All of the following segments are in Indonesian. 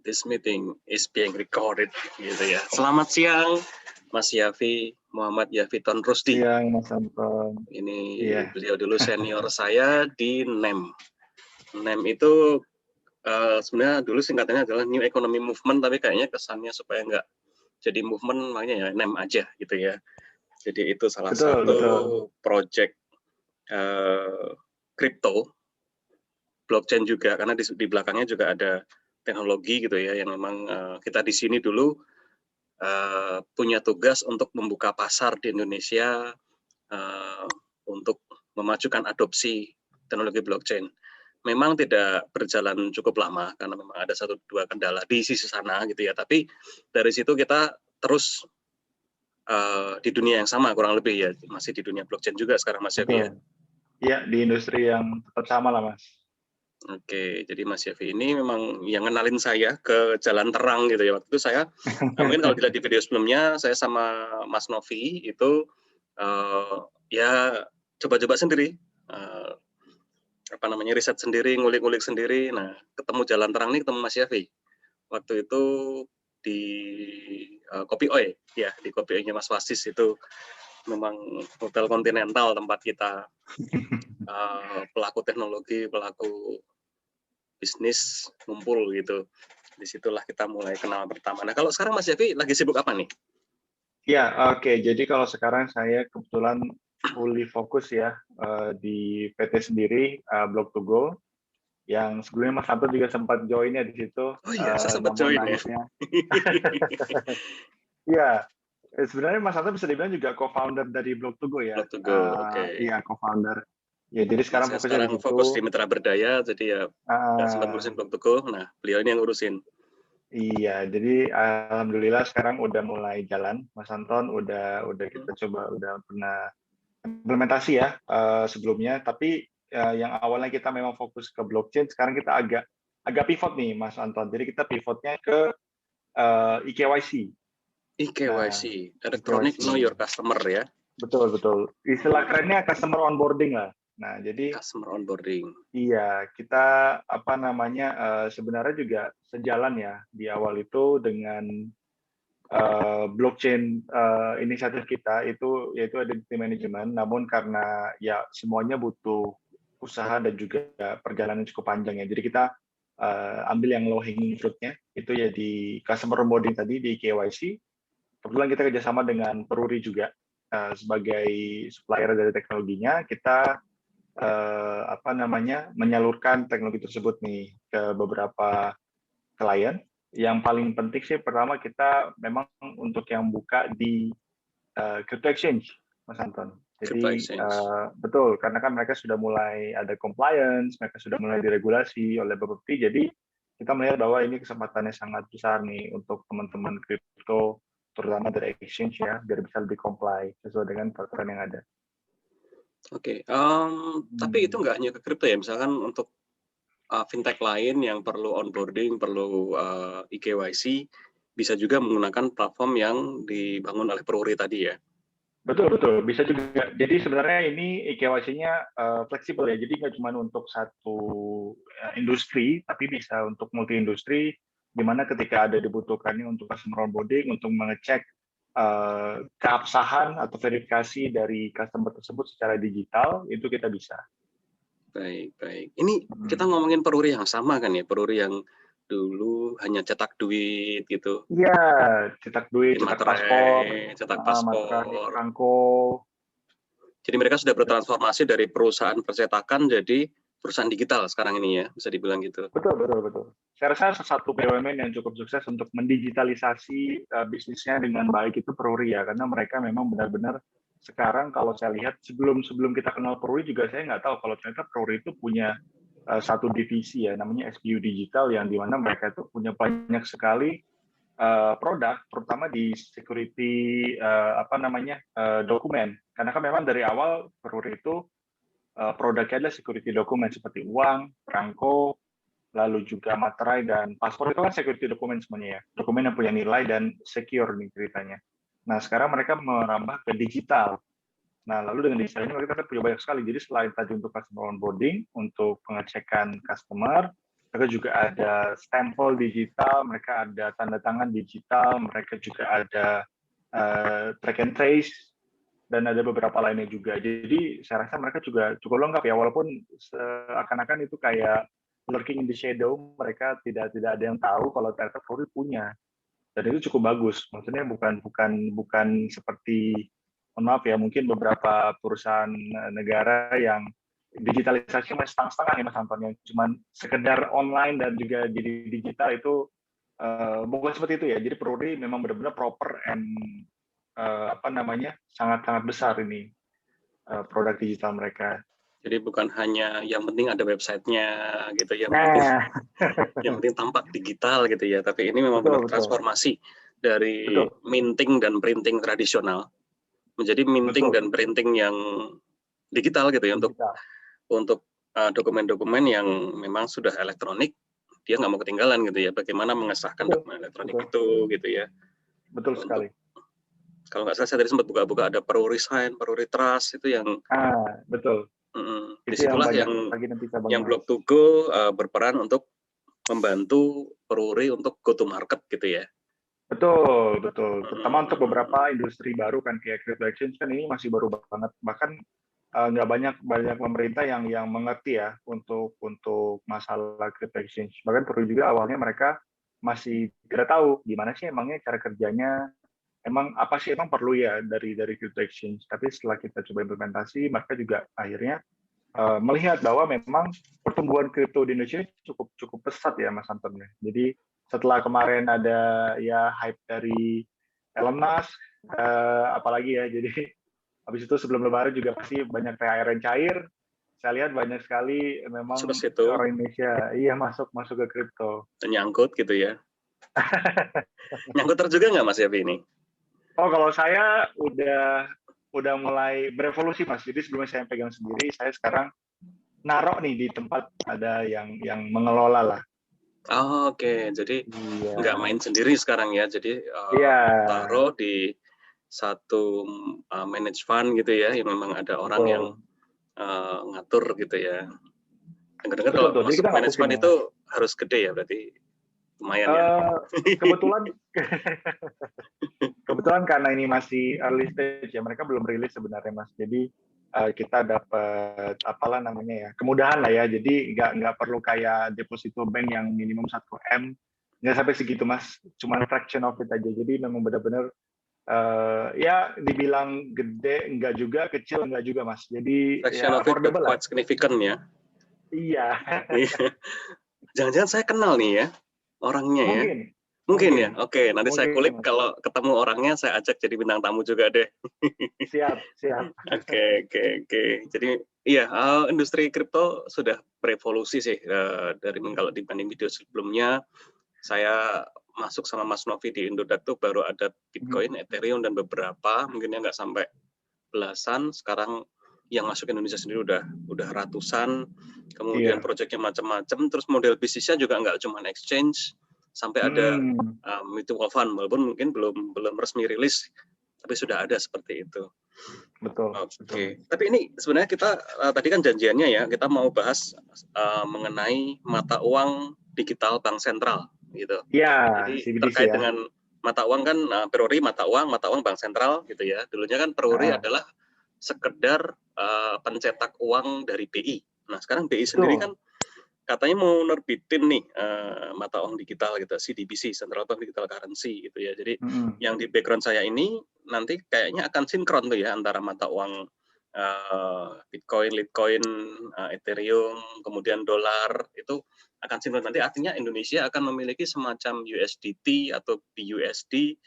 This meeting is being recorded, gitu ya. Selamat siang, Mas Yafi, Muhammad Yafi Ton Rusdi. Siang, Mas Anton. Ini Iya. beliau dulu senior saya di NEM. NEM itu sebenarnya dulu singkatannya adalah New Economy Movement, tapi kayaknya kesannya supaya nggak jadi movement, makanya ya NEM aja, gitu ya. Jadi itu salah satu project crypto, blockchain juga, karena di belakangnya juga ada teknologi gitu ya, yang memang kita di sini dulu punya tugas untuk membuka pasar di Indonesia untuk memajukan adopsi teknologi blockchain. Memang tidak berjalan cukup lama karena memang ada 1-2 kendala di sisi sana gitu ya. Tapi dari situ kita terus di dunia yang sama kurang lebih ya, masih di dunia blockchain juga sekarang Mas Yafi ya. Iya, di industri yang tetap sama lah Mas. Oke, jadi Mas Yafi ini memang yang kenalin saya ke jalan terang gitu ya. Waktu itu saya, mungkin kalau dilihat di video sebelumnya, saya sama Mas Novi itu ya coba-coba sendiri, riset sendiri, ngulik-ngulik sendiri. Nah, ketemu jalan terang nih, ketemu Mas Yafi. Waktu itu di Kopi Oi, ya di Kopi Oi-nya Mas Wasis itu memang hotel kontinental tempat kita pelaku teknologi, pelaku bisnis ngumpul gitu. Disitulah kita mulai kenal pertama. Nah, kalau sekarang Mas Yafi lagi sibuk apa nih? Ya, oke. Jadi kalau sekarang saya kebetulan fully fokus ya di PT sendiri, Block2Go, yang sebelumnya Mas Anton juga sempat join ya di situ. Oh iya, saya sempat namun join akhirnya, ya. ya, sebenarnya Mas Anton bisa dibilang juga co-founder dari Block2Go ya. Block2Go, oke. Iya, co-founder. Ya, jadi sekarang saya fokusnya sekarang di situ. fokus di Mitra Berdaya, jadi ya nggak sempat ngurusin Block2Go. Nah, beliau ini yang ngurusin. Iya, jadi alhamdulillah sekarang udah mulai jalan, Mas Anton. Udah kita coba, udah pernah implementasi ya sebelumnya. Tapi yang awalnya kita memang fokus ke blockchain, sekarang kita agak pivot nih, Mas Anton. Jadi kita pivotnya ke eKYC. eKYC, Electronic Know Your Customer ya. Betul. Istilah kerennya customer onboarding lah. Nah, jadi customer onboarding. Iya, kita sebenarnya juga sejalan ya di awal itu dengan blockchain inisiatif kita itu, yaitu identity management. Namun karena ya semuanya butuh usaha dan juga perjalanan cukup panjang ya. Jadi kita ambil yang low hanging fruit-nya itu ya di customer onboarding tadi di KYC. Kebetulan kita kerjasama dengan Peruri juga sebagai supplier dari teknologinya. Kita menyalurkan teknologi tersebut nih ke beberapa klien. Yang paling penting sih pertama kita memang untuk yang buka di crypto exchange, Mas Anton. Jadi betul, karena kan mereka sudah mulai ada compliance, mereka sudah mulai diregulasi oleh Bapepti. Jadi kita melihat bahwa ini kesempatannya sangat besar nih untuk teman-teman kripto, terutama dari exchange ya, biar bisa lebih comply sesuai dengan peraturan yang ada. Oke, tapi itu nggak hanya ke kripto ya, misalkan untuk fintech lain yang perlu onboarding, perlu eKYC, bisa juga menggunakan platform yang dibangun oleh Peruri tadi ya? Betul, bisa juga. Jadi sebenarnya ini eKYC-nya fleksibel ya, jadi nggak cuma untuk satu industri, tapi bisa untuk multi industri, di mana ketika ada dibutuhkannya untuk customer onboarding, untuk mengecek keabsahan atau verifikasi dari customer tersebut secara digital, itu kita bisa. Baik. Ini kita ngomongin Peruri yang sama kan ya, Peruri yang dulu hanya cetak duit gitu. Iya, cetak duit, cetak paspor, angko. Jadi mereka sudah bertransformasi dari perusahaan percetakan jadi perusahaan digital sekarang ini ya, bisa dibilang gitu. Betul. Saya rasa satu BUMN yang cukup sukses untuk mendigitalisasi bisnisnya dengan baik itu Peruri ya, karena mereka memang benar-benar sekarang kalau saya lihat sebelum kita kenal Peruri juga saya nggak tahu kalau ternyata Peruri itu punya satu divisi ya, namanya SBU Digital, yang dimana mereka itu punya banyak sekali produk, terutama di security dokumen. Karena kan memang dari awal Peruri itu produknya adalah security dokumen seperti uang, perangko, lalu juga materai dan paspor. Itu kan security dokumen semuanya ya, dokumen yang punya nilai dan secure nih ceritanya. Nah, sekarang mereka merambah ke digital. Nah, lalu dengan digital ini mereka punya banyak sekali. Jadi selain tadi untuk customer onboarding, untuk pengecekan customer, mereka juga ada stempel digital, mereka ada tanda tangan digital, mereka juga ada track and trace, dan ada beberapa lainnya juga. Jadi saya rasa mereka juga cukup lengkap ya, walaupun seakan-akan itu kayak lurking in the shadow, mereka tidak ada yang tahu kalau ternyata Polri punya. Dan itu cukup bagus. Maksudnya bukan seperti, mohon maaf ya, mungkin beberapa perusahaan negara yang digitalisasi masih setengah-setengah ya Mas Anton, yang cuman sekedar online dan juga jadi digital itu bukan seperti itu ya. Jadi Polri memang benar-benar proper and sangat-sangat besar ini produk digital mereka. Jadi bukan hanya yang penting ada websitenya gitu ya, Nah, yang penting tampak digital gitu ya. Tapi ini memang benar transformasi dari minting dan printing tradisional menjadi minting dan printing yang digital gitu ya, untuk dokumen-dokumen yang memang sudah elektronik, dia nggak mau ketinggalan gitu ya. Bagaimana mengesahkan dokumen elektronik itu gitu ya. Betul sekali. Kalau nggak salah saya tadi sempat buka-buka ada Peruri Sign, Peruri Trust itu yang betul. Disitulah yang Blok2Go berperan untuk membantu Peruri untuk go to market gitu ya. Betul. Terutama untuk beberapa industri baru kan kayak crypto exchange kan ini masih baru banget. Bahkan nggak banyak pemerintah yang mengerti ya untuk masalah crypto exchange. Bahkan perlu juga awalnya mereka masih tidak tahu gimana sih emangnya cara kerjanya, emang apa sih emang perlu ya dari crypto exchange. Tapi setelah kita coba implementasi, mereka juga akhirnya melihat bahwa memang pertumbuhan kripto di Indonesia cukup pesat ya Mas Anton. Jadi setelah kemarin ada ya hype dari Elon Musk, apalagi ya, jadi habis itu sebelum Lebaran juga pasti banyak THR yang cair. Saya lihat banyak sekali memang orang Indonesia masuk ke kripto. Nyangkut gitu ya. Nyangkut juga nggak Mas Yafi ini? Oh, kalau saya udah mulai berevolusi Mas. Jadi sebelumnya saya pegang sendiri, saya sekarang narok nih di tempat ada yang mengelola lah. Oh, oke. Jadi nggak main sendiri sekarang ya. Jadi taruh di satu manage fund gitu ya, yang memang ada orang yang ngatur gitu ya. Dengar-dengar kalau masuk manage fund itu harus gede ya, berarti lumayan ya. Kebetulan karena ini masih early stage ya, mereka belum rilis sebenarnya Mas. Jadi kita dapat kemudahan lah ya. Jadi nggak perlu kayak deposito bank yang minimum 1M, nggak sampai segitu Mas. Cuma fraction of it aja. Jadi memang benar-benar ya dibilang gede enggak juga, kecil enggak juga Mas. Jadi fraction of it quite significant ya. Iya. Jangan-jangan saya kenal nih ya orangnya ya. Mungkin ya. Oke, nanti saya kulik, kalau ketemu orangnya saya ajak jadi bintang tamu juga deh. Siap. Oke. Jadi iya, industri kripto sudah berevolusi sih dari kalau dibanding video sebelumnya. Saya masuk sama Mas Novi di Indodax tuh baru ada Bitcoin, Ethereum dan beberapa, mungkin nggak sampai belasan. Sekarang yang masuk Indonesia sendiri udah ratusan. Kemudian proyeknya macam-macam. Terus model bisnisnya juga nggak cuma exchange, sampai ada mutual fund, walaupun mungkin belum resmi rilis, tapi sudah ada seperti itu. Betul. Oke. Tapi ini sebenarnya kita tadi kan janjiannya ya, kita mau bahas mengenai mata uang digital bank sentral gitu. Iya. Jadi terkait dengan mata uang kan Peruri mata uang bank sentral gitu ya. Dulunya kan Peruri adalah sekedar pencetak uang dari BI. Nah sekarang BI sendiri kan katanya mau nerbitin nih mata uang digital gitu, CDBC, Central Bank Digital Currency gitu ya. Jadi yang di background saya ini nanti kayaknya akan sinkron tuh ya antara mata uang Bitcoin, Litecoin, Ethereum, kemudian dolar itu akan sinkron. Nanti artinya Indonesia akan memiliki semacam USDT atau BUSD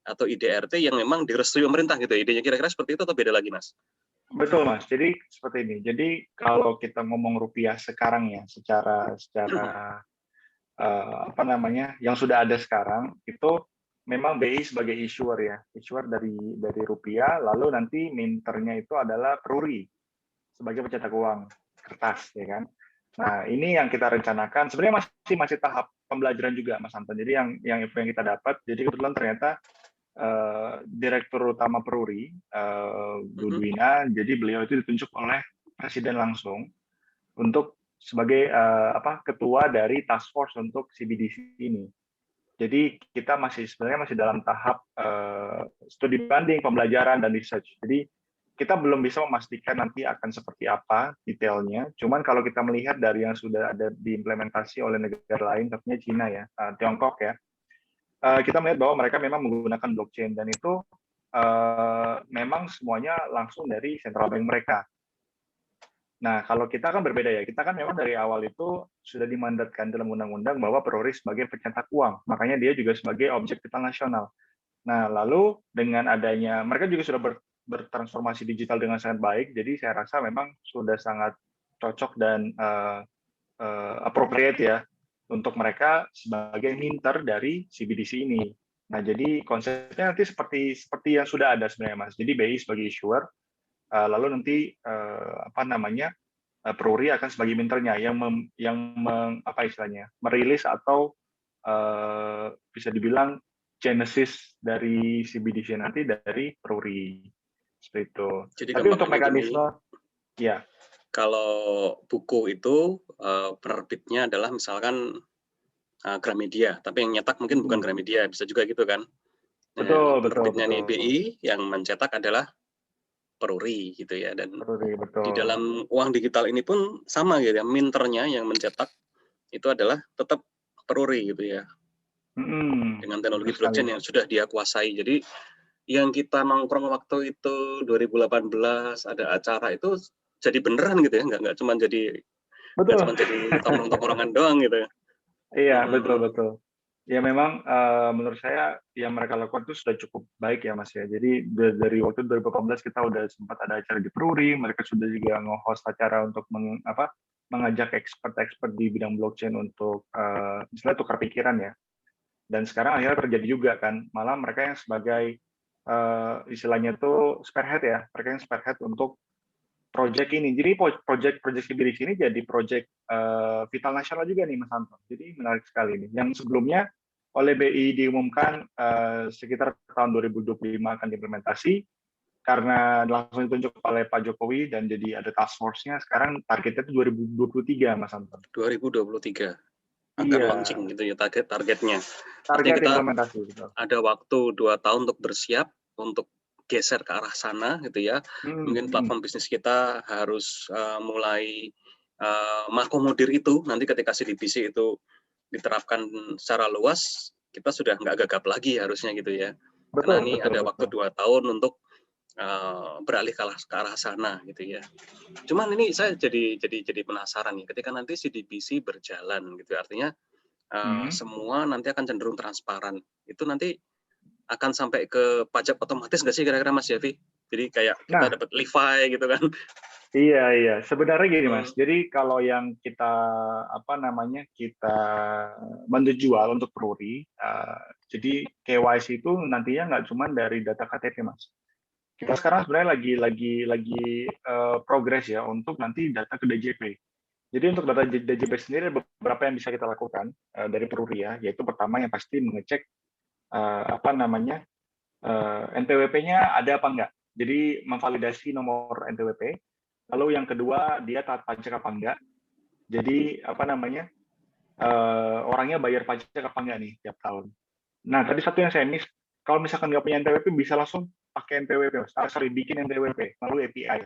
atau IDRT yang memang direstui pemerintah gitu. Idenya kira-kira seperti itu atau beda lagi, Mas? Betul Mas. Jadi seperti ini. Jadi kalau kita ngomong rupiah sekarang ya, secara yang sudah ada sekarang itu memang BI sebagai issuer ya, issuer dari rupiah, lalu nanti minternya itu adalah Peruri sebagai pencetak uang kertas, ya kan. Nah ini yang kita rencanakan. Sebenarnya masih tahap pembelajaran juga Mas Anton. Jadi yang kita dapat, jadi kebetulan ternyata Direktur Utama Peruri, Bu Dwina, jadi beliau itu ditunjuk oleh Presiden langsung untuk sebagai ketua dari task force untuk CBDC ini. Jadi kita sebenarnya masih dalam tahap studi banding, pembelajaran dan research. Jadi kita belum bisa memastikan nanti akan seperti apa detailnya. Cuman kalau kita melihat dari yang sudah ada diimplementasi oleh negara lain, tentunya Cina ya, Tiongkok ya, kita melihat bahwa mereka memang menggunakan blockchain dan itu memang semuanya langsung dari central bank mereka. Nah, kalau kita kan berbeda ya. Kita kan memang dari awal itu sudah dimandatkan dalam undang-undang bahwa Polri sebagai pencetak uang. Makanya dia juga sebagai objek vital nasional. Nah, lalu dengan adanya mereka juga sudah bertransformasi digital dengan sangat baik. Jadi saya rasa memang sudah sangat cocok dan appropriate ya untuk mereka sebagai minter dari CBDC ini. Nah, jadi konsepnya nanti seperti yang sudah ada sebenarnya, Mas. Jadi BI sebagai issuer, lalu nanti Pruri akan sebagai minternya yang merilis atau bisa dibilang genesis dari CBDC nanti dari Pruri seperti itu. Jadi Tapi untuk mekanisme, ya. Kalau buku itu penerbitnya adalah misalkan Gramedia, tapi yang nyetak mungkin bukan Gramedia, bisa juga gitu kan? Betul, penerbitnya betul. nih BI, yang mencetak adalah Pruri gitu ya. Dan Pruri, betul. di dalam uang digital ini pun sama gitu ya, minternya yang mencetak itu adalah tetap Pruri gitu ya. Dengan teknologi blockchain yang sudah dia kuasai. Jadi yang kita nongkrong waktu itu 2018 ada acara itu jadi beneran gitu ya, nggak cuma jadi tongkrong-tongkrongan doang gitu. Iya, betul. Ya memang menurut saya yang mereka lakukan itu sudah cukup baik ya Mas ya. Jadi dari waktu 2018 kita udah sempat ada acara di Pruri, mereka sudah juga nge-host acara untuk mengajak expert-expert di bidang blockchain untuk misalnya tukar pikiran ya. Dan sekarang akhirnya terjadi juga kan, malah mereka yang sebagai istilahnya itu spearhead ya, mereka yang spearhead untuk project ini. Jadi project CBDC ini jadi project vital nasional juga nih Mas Anton. Jadi menarik sekali nih. Yang sebelumnya oleh BI diumumkan sekitar tahun 2025 akan diimplementasi karena langsung ditunjuk oleh Pak Jokowi dan jadi ada task force-nya. Sekarang targetnya itu 2023 Mas Anton. 2023 akan launching gitu ya targetnya. Target kita implementasi. Gitu. Ada waktu 2 tahun untuk bersiap untuk geser ke arah sana gitu ya. Mungkin platform bisnis kita harus mulai mengakomodir itu. Nanti ketika CBDC itu diterapkan secara luas, kita sudah nggak gagap lagi harusnya gitu ya. Karena ini ada waktu 2 tahun untuk beralih ke arah sana gitu ya. Cuman ini saya jadi penasaran nih, ketika nanti CBDC berjalan gitu, artinya semua nanti akan cenderung transparan. Itu nanti akan sampai ke pajak otomatis nggak sih kira-kira Mas Yafi? Jadi kayak kita dapat Levi gitu kan? Iya. Sebenarnya gini Mas. Jadi kalau yang kita kita menjual untuk Pruri, jadi KYC itu nantinya nggak cuma dari data KTP Mas. Kita sekarang sebenarnya lagi progres ya untuk nanti data ke DJP. Jadi untuk data DJP sendiri beberapa yang bisa kita lakukan dari Pruri ya, yaitu pertama yang pasti mengecek NPWP-nya ada apa enggak. Jadi memvalidasi nomor NPWP. Lalu yang kedua dia taat pajak apa enggak. Jadi orangnya bayar pajak apa enggak nih tiap tahun. Nah tadi satu yang saya miss, kalau misalkan nggak punya NPWP bisa langsung pakai NPWP, bikin NPWP melalui API.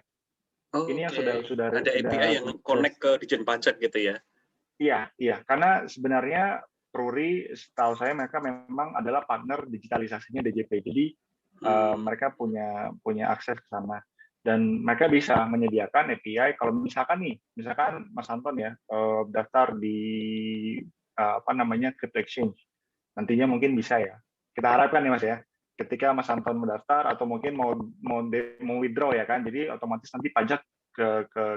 Ini yang sudah ada API yang connect ke Dijen Pajak gitu ya? Iya, karena sebenarnya Pruri, setahu saya mereka memang adalah partner digitalisasinya DJP. Jadi mereka punya akses ke sana dan mereka bisa menyediakan API. Kalau misalkan Mas Anton ya daftar di crypto exchange, nantinya mungkin bisa ya. Kita harapkan nih Mas ya, ketika Mas Anton mendaftar atau mungkin mau withdraw ya kan, jadi otomatis nanti pajak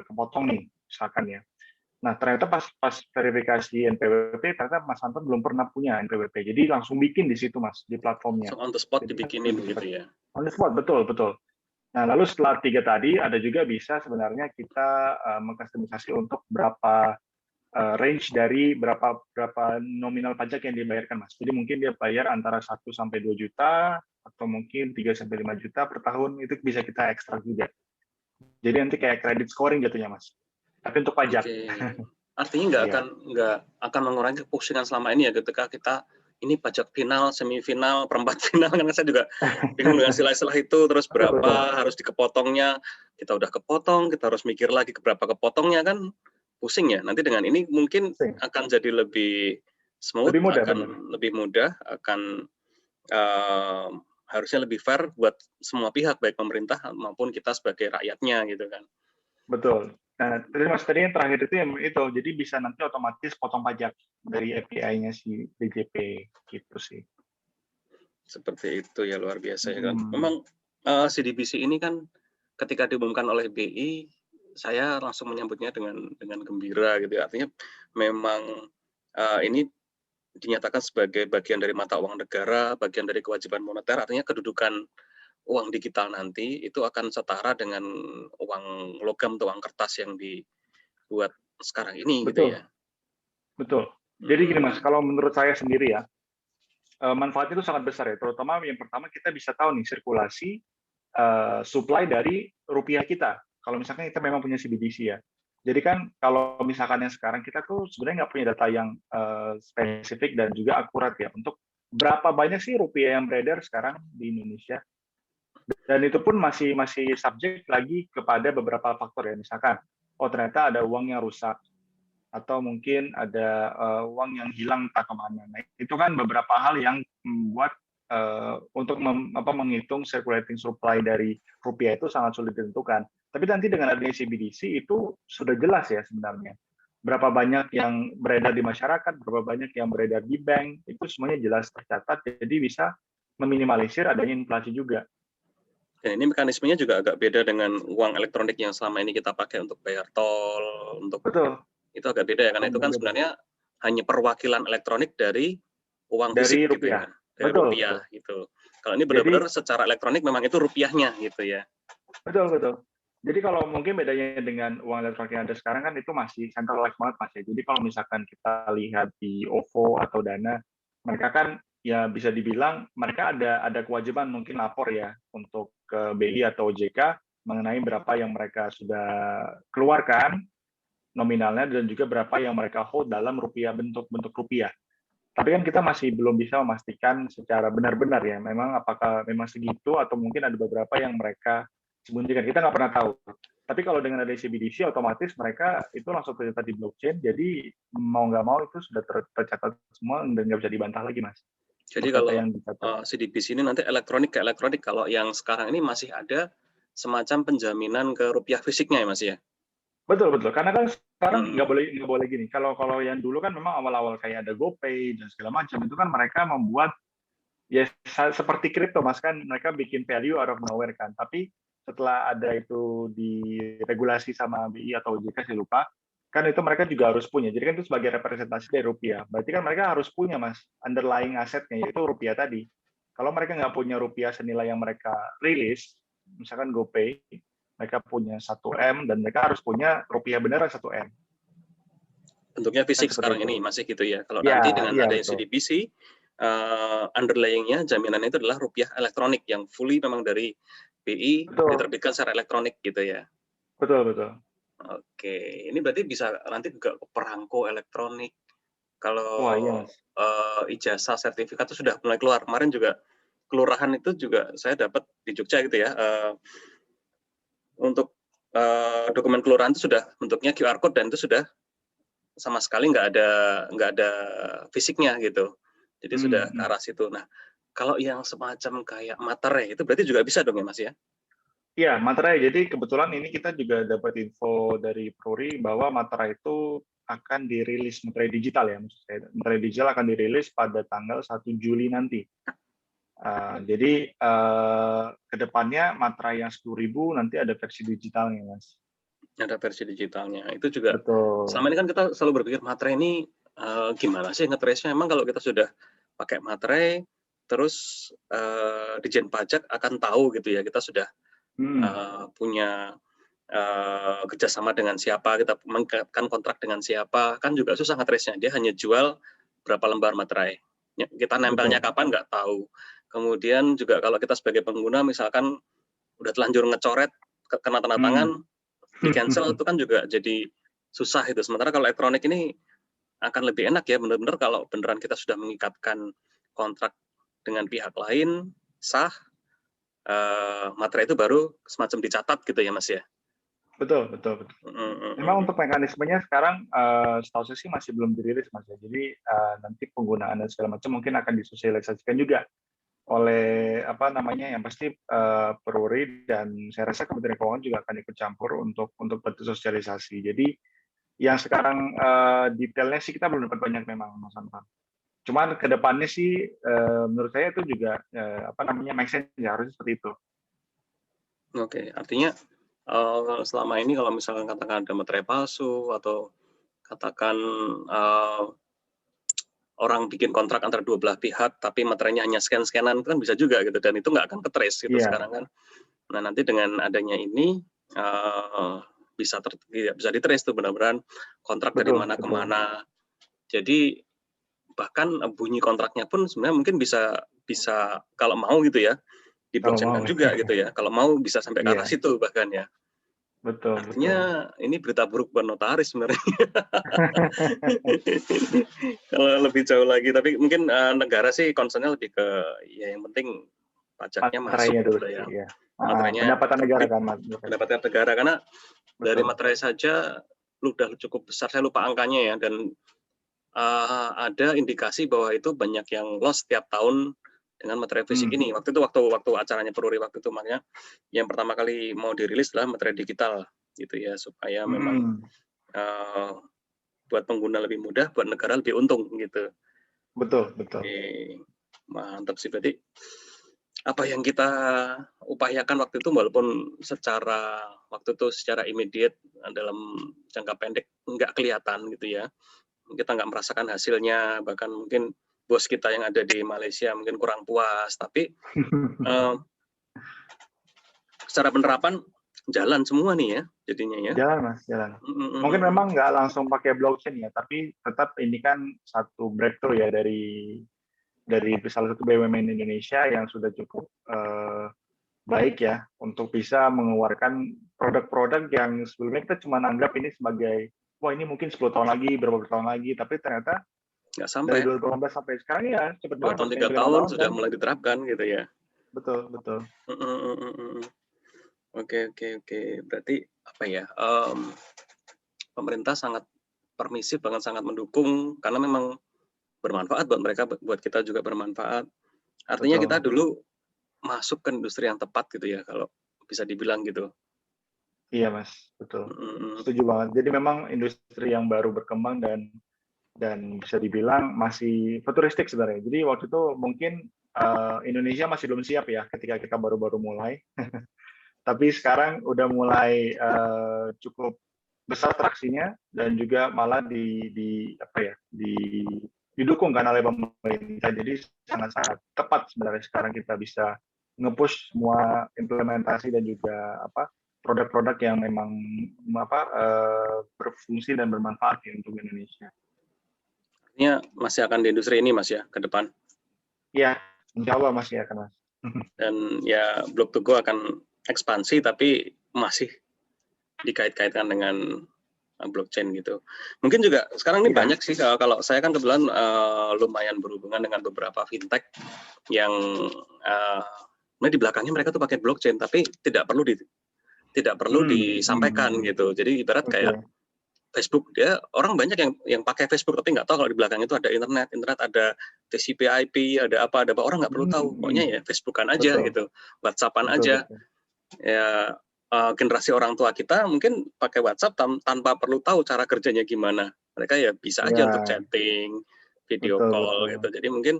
kepotong nih misalkan ya. Nah, ternyata pas verifikasi NPWP, ternyata Mas Anton belum pernah punya NPWP. Jadi langsung bikin di situ, Mas, di platformnya. So, on the spot dibikinin gitu ya? On the spot, betul. Nah, lalu setelah 3 tadi, ada juga bisa sebenarnya kita mengkustomisasi untuk berapa range dari berapa nominal pajak yang dibayarkan, Mas. Jadi mungkin dia bayar antara 1 sampai 2 juta, atau mungkin 3 sampai 5 juta per tahun, itu bisa kita ekstrak juga. Jadi nanti kayak credit scoring jatuhnya, Mas. Tapi untuk pajak. artinya Iya. nggak akan mengurangi kepusingan selama ini ya ketika kita ini pajak final, semifinal, perempat final kan saya juga bingung dengan istilah-istilah itu, terus Betul betul. berapa harus dikepotongnya, kita udah kepotong, kita harus mikir lagi berapa kepotongnya kan pusing ya. Nanti dengan ini mungkin Sing. akan jadi lebih smooth, Lebih mudah, benar. akan lebih mudah, akan eee, harusnya lebih fair buat semua pihak, baik pemerintah maupun kita sebagai rakyatnya gitu kan. Betul. Nah, tadi Mas, tadi yang terakhir itu yang itu, jadi bisa nanti otomatis potong pajak dari API-nya si BJP, gitu sih. Seperti itu ya, luar biasa ya kan. Mhm. Memang, CDBC ini kan ketika diumumkan oleh BI, saya langsung menyambutnya dengan gembira gitu ya. Artinya memang, ini dinyatakan sebagai bagian dari mata uang negara, bagian dari kewajiban moneter, artinya kedudukan uang digital nanti itu akan setara dengan uang logam atau uang kertas yang dibuat sekarang ini gitu Betul ya. betul. Jadi gini Mas, Mhm, kalau menurut saya sendiri ya, manfaatnya itu sangat besar ya, terutama yang pertama kita bisa tahu nih sirkulasi, supply dari rupiah kita, kalau misalkan kita memang punya CBDC ya. Jadi kan kalau misalkan yang sekarang kita tuh sebenarnya nggak punya data yang, spesifik dan juga akurat ya, untuk berapa banyak sih rupiah yang beredar sekarang di Indonesia. Dan itu pun masih masih subjek lagi kepada beberapa faktor ya, misalkan, oh ternyata ada uang yang rusak, atau mungkin ada, uang yang hilang entah ke mana. Nah, itu kan beberapa hal yang membuat, untuk menghitung circulating supply dari rupiah itu sangat sulit ditentukan. Tapi nanti dengan adanya CBDC itu sudah jelas ya sebenarnya. Berapa banyak yang beredar di masyarakat, berapa banyak yang beredar di bank, itu semuanya jelas tercatat, jadi bisa meminimalisir adanya inflasi juga. dan ini mekanismenya juga agak beda dengan uang elektronik yang selama ini kita pakai untuk bayar tol, untuk Betul, itu agak beda ya, karena itu kan berbeda. sebenarnya hanya perwakilan elektronik dari uang Dari fisik gitu rupiah. ya, dari Betul rupiah betul. gitu. Kalau ini benar-benar Jadi secara elektronik memang itu rupiahnya gitu ya. betul betul. Jadi kalau mungkin bedanya dengan uang elektronik yang ada sekarang kan itu masih centralized banget Mas ya. Jadi kalau misalkan kita lihat di OVO atau Dana, mereka kan ya bisa dibilang mereka ada kewajiban mungkin lapor ya untuk ke BI atau OJK mengenai berapa yang mereka sudah keluarkan nominalnya dan juga berapa yang mereka hold dalam rupiah bentuk rupiah. Tapi kan kita masih belum bisa memastikan secara benar-benar ya, memang apakah memang segitu atau mungkin ada beberapa yang mereka sembunyikan. Kita nggak pernah tahu. Tapi kalau dengan ada CBDC, otomatis mereka itu langsung tercatat di blockchain, jadi mau nggak mau itu sudah tercatat semua dan nggak bisa dibantah lagi, Mas, Jadi untuk data kalau, yang dicatat. CDBC ini nanti elektronik ke elektronik, kalau yang sekarang ini masih ada semacam penjaminan ke rupiah fisiknya ya, Mas, ya? Betul betul, karena kan sekarang Mhm, nggak boleh gini, kalau kalau yang dulu kan memang awal-awal kayak ada GoPay dan segala macam, itu kan mereka membuat ya seperti kripto Mas, kan mereka bikin value out of nowhere kan. Tapi setelah ada itu diregulasi sama BI atau OJK saya lupa, kan itu mereka juga harus punya. Jadi kan itu sebagai representasi dari rupiah. Berarti kan mereka harus punya Mas, underlying asetnya yaitu rupiah tadi. Kalau mereka nggak punya rupiah senilai yang mereka rilis, misalkan GoPay, mereka punya 1 M dan mereka harus punya rupiah beneran 1 M. bentuknya Kan fisik seperti sekarang itu. ini masih gitu ya. Kalau Iya, nanti dengan iya adanya betul. CDBC, underlying-nya jaminannya itu adalah rupiah elektronik yang fully memang dari BI Betul, diterbitkan secara elektronik gitu ya. betul betul. Oke, ini berarti bisa nanti juga ke perangko elektronik. Kalau, Wah, iya Mas. ijazah sertifikat itu sudah mulai keluar. Kemarin juga kelurahan itu juga saya dapat di Jogja gitu ya, untuk, dokumen kelurahan itu sudah bentuknya QR code dan itu sudah sama sekali nggak ada fisiknya gitu. Jadi sudah ke Mhm. arah situ. Nah, kalau yang semacam kayak materai itu berarti juga bisa dong ya, Mas, ya? Iya, materai. Jadi kebetulan ini kita juga dapat info dari Pruri bahwa materai itu akan dirilis materai digital ya, maksud saya. Materai digital akan dirilis pada tanggal 1 Juli nanti. Jadi ke depannya materai yang 10.000 nanti ada versi digitalnya, Mas. Ada versi digitalnya. Itu juga Betul. selama ini kan kita selalu berpikir materai ini, gimana sih nge-trace-nya? Emang kalau kita sudah pakai materai, terus, Ditjen Pajak akan tahu gitu ya, kita sudah, Hmm, punya, kerjasama dengan siapa, kita mengikat kontrak dengan siapa, kan juga susah nge-trace-nya. Dia hanya jual berapa lembar materai. Kita nempelnya betul. kapan nggak tahu. Kemudian juga kalau kita sebagai pengguna misalkan udah telanjur ngecoret, kena tanda Hmm. tangan, di-cancel itu kan juga jadi susah itu. Sementara kalau elektronik ini akan lebih enak ya, benar-benar kalau beneran kita sudah mengikatkan kontrak dengan pihak lain, sah, materai itu baru semacam dicatat gitu ya Mas ya? Betul, betul, betul. Mhm mhm Memang mhm. untuk mekanismenya sekarang setahu saya sih masih belum dirilis Mas ya. Jadi nanti penggunaan dan segala macam mungkin akan disosialisasikan juga oleh apa namanya yang pasti Peruri dan saya rasa Kementerian Keuangan juga akan ikut campur untuk bantu sosialisasi. Jadi yang sekarang detailnya sih kita belum dapat banyak memang Mas Anton. Cuman ke depannya sih menurut saya itu juga apa namanya make sense ya harusnya seperti itu. Oke, artinya, selama ini kalau misalkan katakan ada materai palsu atau katakan, eee, orang bikin kontrak antara dua belah pihak, tapi materainya hanya scan-scan-an, itu kan bisa juga gitu, dan itu nggak akan ke-trace gitu Iya, sekarang kan. Nah, nanti dengan adanya ini, bisa di-trace tuh benar-benar kontrak dari betul, mana ke betul. mana. Jadi, bahkan, bunyi kontraknya pun sebenarnya mungkin bisa bisa kalau mau gitu ya, Kalau mau. di-blockchain-kan juga gitu ya, kalau mau bisa sampai ke arah Iya, situ bahkan ya. betul, betul. Artinya ini berita buruk buat notaris sebenarnya. Kalau lebih jauh lagi, tapi mungkin, negara sih concern-nya lebih ke ya yang penting pajaknya masuk Materainya dulu gitu sih, ya, ya. materainya Pendapatan negara terbit, kan, Mas. pendapatan negara. Karena dari Betul. materai saja udah cukup besar, saya lupa angkanya ya, dan, ada indikasi bahwa itu banyak yang loss setiap tahun dengan materai fisik Hmm. ini. Waktu itu waktu waktu acaranya Peruri waktu itu, makanya yang pertama kali mau dirilis adalah materai digital gitu ya, supaya memang, Hmm. eee, buat pengguna lebih mudah, buat negara lebih untung gitu. Betul, betul. Oke, mantap sih. Berarti apa yang kita upayakan waktu itu walaupun secara immediate dalam jangka pendek nggak kelihatan gitu ya. Kita nggak merasakan hasilnya, bahkan mungkin bos kita yang ada di Malaysia mungkin kurang puas, tapi, eee, secara penerapan jalan semua nih ya jadinya ya. Jalan, Mas, jalan. Mhm mhm Mungkin mhm. memang nggak langsung pakai blockchain ya, tapi tetap ini kan satu breakthrough ya dari salah satu BUMN Indonesia yang sudah cukup baik ya untuk bisa mengeluarkan produk-produk yang sebelumnya kita cuma anggap ini sebagai wah ini mungkin 10 tahun lagi, berapa tahun lagi, tapi ternyata Nggak dari sampai 2018 sampai sekarang ya cepet 2 banget tahun, Mas, 3 kayak 5 tahun tahun sudah kan. mulai diterapkan gitu ya. Betul, betul. Mhm mhm mhm. Oke oke oke. Berarti apa ya, pemerintah sangat permisif banget, sangat mendukung karena memang bermanfaat buat mereka, buat kita juga bermanfaat. Artinya kita Betul. dulu masuk ke industri yang tepat gitu ya, kalau bisa dibilang gitu. Iya, Mas, betul. Mhm mhm. Setuju banget. Jadi memang industri yang baru berkembang dan bisa dibilang masih futuristik sebenarnya. Jadi waktu itu mungkin Indonesia masih belum siap ya ketika kita baru-baru mulai. Tapi sekarang udah mulai cukup besar traksinya dan juga malah di apa ya didukung kan oleh pemerintah. Jadi sangat-sangat tepat sebenarnya sekarang kita bisa nge-push semua implementasi dan juga apa produk-produk yang memang apa berfungsi dan bermanfaat ya untuk Indonesia. Artinya masih akan di industri ini Mas ya, ke depan. Ya, insya Allah masih akan Mas. Dan ya Blog 2 Go akan ekspansi tapi masih dikait-kaitkan dengan blockchain gitu. Mungkin juga sekarang ini Iya. banyak sih, kalau saya kan kebetulan, lumayan berhubungan dengan beberapa fintech yang, di belakangnya mereka tuh pakai blockchain, tapi tidak perlu disampaikan Hmm. gitu. Jadi ibarat kayak Oke. Facebook, dia orang banyak yang pakai Facebook tapi nggak tahu kalau di belakang itu ada internet ada TCP/IP, ada apa, orang nggak perlu tahu. Pokoknya ya Facebookan aja Betul, gitu, WhatsApp-an betul, aja. betul. Ya, generasi orang tua kita mungkin pakai WhatsApp tanpa perlu tahu cara kerjanya gimana. Mereka ya bisa aja untuk Ya, chatting, video betul, call betul. gitu. Jadi mungkin,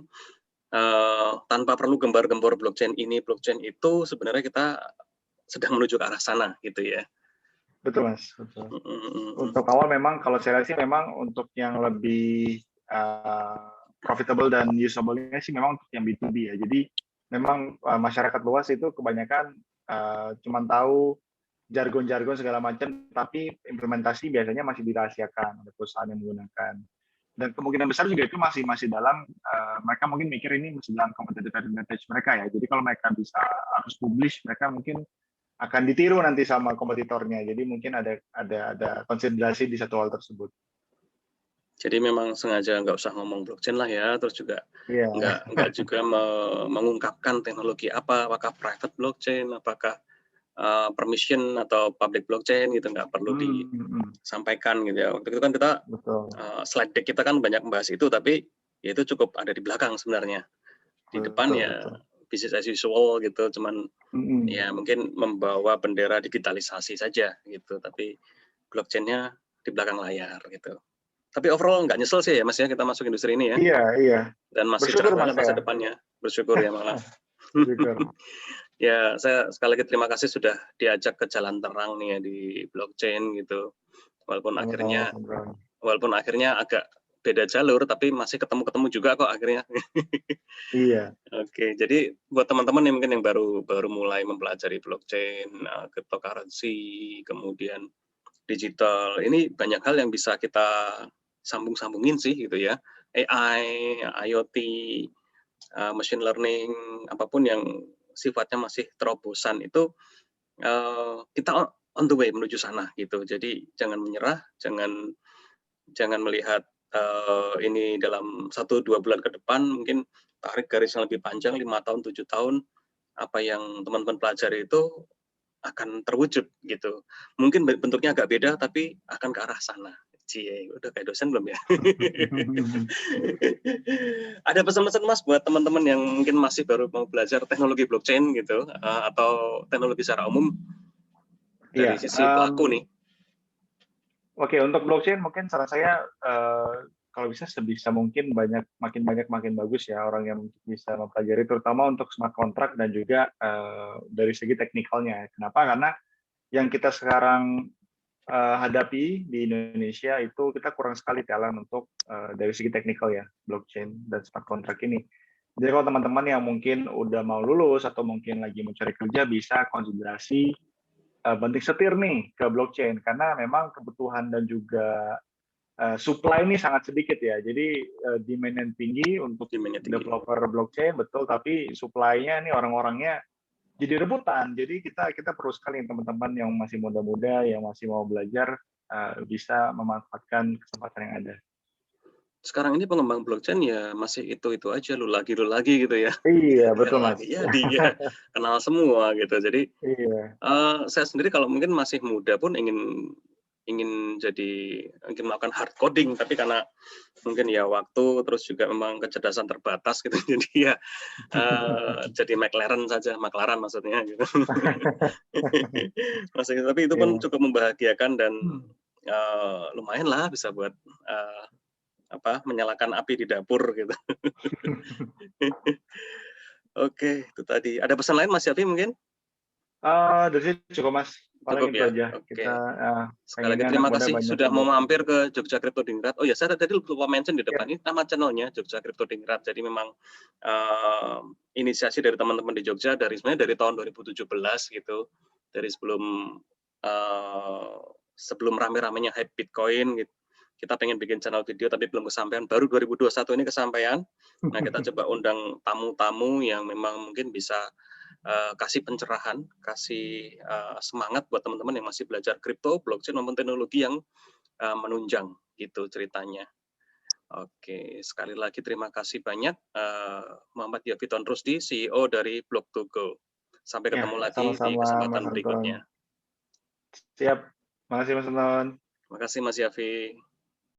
tanpa perlu gembar-gembor blockchain ini, blockchain itu, sebenarnya kita sedang menuju ke arah sana gitu ya. Betul, Mas, betul. Mhm mhm mhm. Untuk awal memang kalau saya lihat sih memang untuk yang lebih profitable dan usable-nya sih memang untuk yang B2B ya. Jadi memang masyarakat luas itu kebanyakan cuman tahu jargon-jargon segala macam, tapi implementasi biasanya masih dirahasiakan oleh perusahaan yang menggunakan. Dan kemungkinan besar juga itu masih masih dalam mereka mungkin mikir ini masih dalam competitive advantage mereka ya. Jadi kalau mereka bisa harus publish, mereka mungkin akan ditiru nanti sama kompetitornya. Jadi mungkin ada konsiderasi di satu hal tersebut. Jadi memang sengaja nggak usah ngomong blockchain lah ya, terus juga Iya. nggak juga mengungkapkan teknologi apa, apakah private blockchain, apakah permission atau public blockchain gitu, nggak perlu disampaikan gitu ya. Waktu itu kan kita Betul. slide deck kita kan banyak membahas itu, tapi ya itu cukup ada di belakang sebenarnya. Di depan Betul, ya betul. business as usual gitu, cuman ya mungkin membawa bendera digitalisasi saja gitu, tapi blockchain-nya di belakang layar gitu. Tapi overall nggak nyesel sih ya Mas ya, kita masuk industri ini ya, Iya, iya. dan masih cerah Bersyukur Mas banget masa ya. depannya, bersyukur ya malah. Bersyukur. Ya, saya sekali lagi terima kasih sudah diajak ke jalan terang nih ya di blockchain gitu. Walaupun Sama-sama, akhirnya Mas Bram. walaupun akhirnya agak beda jalur, tapi masih ketemu-ketemu juga kok akhirnya. Iya. Oke, jadi buat teman-teman yang mungkin yang baru mulai mempelajari blockchain, cryptocurrency, kemudian digital, ini banyak hal yang bisa kita sambung-sambungin sih gitu ya. AI, IoT, machine learning, apapun yang sifatnya masih terobosan itu kita on the way menuju sana gitu. Jadi jangan menyerah, jangan melihat ini dalam 1-2 bulan ke depan, mungkin tarik garis yang lebih panjang 5 tahun, 7 tahun, apa yang teman-teman pelajari itu akan terwujud gitu. Mungkin bentuknya agak beda tapi akan ke arah sana. Cie, udah kayak dosen belum ya? Ada pesan-pesan Mas buat teman-teman yang mungkin masih baru mau belajar teknologi blockchain gitu, atau teknologi secara umum dari Iya. sisi pelaku nih? Oke, untuk blockchain mungkin saran saya kalau bisa sebisa mungkin makin banyak makin bagus ya orang yang bisa mempelajari, terutama untuk smart contract dan juga dari segi teknikalnya. Kenapa? Karena yang kita sekarang hadapi di Indonesia itu kita kurang sekali talent untuk dari segi teknikal ya blockchain dan smart contract ini. Jadi kalau teman-teman yang mungkin udah mau lulus atau mungkin lagi mencari kerja bisa konsiderasi banting setir nih ke blockchain karena memang kebutuhan dan juga supply ini sangat sedikit ya. Jadi demand yang tinggi untuk Demand-nya tinggi. developer blockchain betul, tapi supply-nya nih orang-orangnya jadi rebutan. Jadi kita perlu sekali teman-teman yang masih muda-muda yang masih mau belajar bisa memanfaatkan kesempatan yang ada. Sekarang ini pengembang blockchain ya masih itu aja, lu lagi gitu ya. Iya, Yang betul Mas. lagi ya dia kenal semua gitu. Jadi Iya. saya sendiri kalau mungkin masih muda pun ingin melakukan hard coding, tapi karena mungkin ya waktu terus juga memang kecerdasan terbatas gitu, jadi ya jadi McLaren saja, McLaren maksudnya gitu. Maksudnya, tapi itu pun Iya. cukup membahagiakan dan lumayan lah bisa buat menyalakan api di dapur gitu. Oke, itu tadi. Ada pesan lain Mas Yafi mungkin? Dari situ cukup Mas. Cukup Paling itu ya? aja. Kita Oke. Sekali lagi pengennya anak terima muda kasih banyak sudah yang mau belajar. mampir ke Jogja Crypto Dingrat. Oh ya, saya tadi lupa mention di depan Ya. ini nama channelnya Jogja Crypto Dingrat. Jadi memang inisiasi dari teman-teman di Jogja sebenarnya dari tahun 2017 gitu. Dari sebelum rame-ramenya hype Bitcoin gitu. Kita pengen bikin channel video tapi belum kesampaian. Baru 2021 ini kesampaian. Nah, kita coba undang tamu-tamu yang memang mungkin bisa kasih pencerahan, kasih semangat buat teman-teman yang masih belajar kripto, blockchain maupun teknologi yang menunjang gitu ceritanya. Oke, sekali lagi terima kasih banyak Muhammad Yafiton Rusdi, CEO dari Block2Go. Sampai Ya, ketemu lagi di sama-sama Mas kesempatan Anton. berikutnya. Siap. Makasih Mas Anton. Terima kasih Mas Yafi.